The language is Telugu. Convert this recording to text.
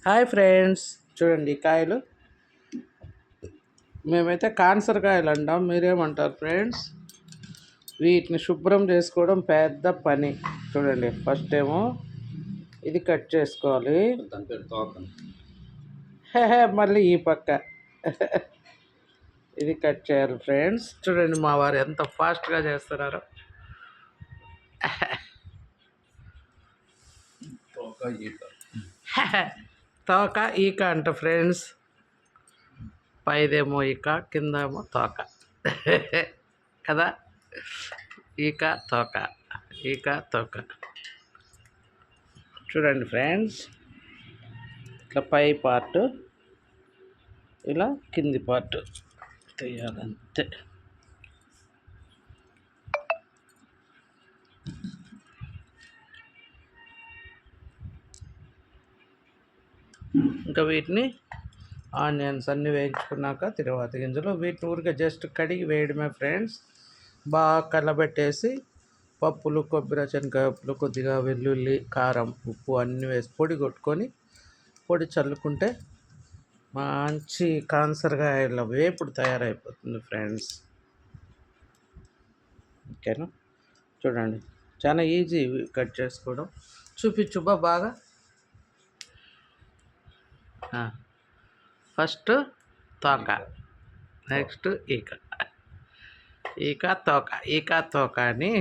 హాయ్ ఫ్రెండ్స్, చూడండి ఈ కాయలు. మేమైతే కాన్సర్ కాయలు అంటాం, మీరేమంటారు ఫ్రెండ్స్? వీటిని శుభ్రం చేసుకోవడం పెద్ద పని. చూడండి, ఫస్ట్ ఏమో ఇది కట్ చేసుకోవాలి. మళ్ళీ ఈ పక్క ఇది కట్ చేయాలి ఫ్రెండ్స్. చూడండి మా వారు ఎంత ఫాస్ట్గా చేస్తున్నారో. తోక ఈక అంట ఫ్రెండ్స్. పైదేమో ఈక, కిందేమో తోక కదా. ఈక తోక, ఈక తోక. చూడండి ఫ్రెండ్స్, ఇట్లా పై పార్ట్, ఇలా కింది పార్ట్ తీయాలంతే. ఇంకా వీటిని ఆనియన్స్ అన్నీ వేయించుకున్నాక తిరువాత గింజలు, వీటిని ఊరికే జస్ట్ కడిగి వేయడమే ఫ్రెండ్స్. బాగా కలబెట్టేసి పప్పులు, కొబ్బరి, శనగపప్పులు, కొద్దిగా వెల్లుల్లి, కారం, ఉప్పు అన్నీ వేసి పొడి కొట్టుకొని పొడి చల్లుకుంటే మంచి కాన్సర్కాయల వేపుడు తయారైపోతుంది ఫ్రెండ్స్. ఓకేనా? చూడండి, చాలా ఈజీ కట్ చేసుకోవడం. చూపించుబా బాగా. ఫస్ట్ తోక, నెక్స్ట్ ఈక, ఈక తోక, ఈక తోక అని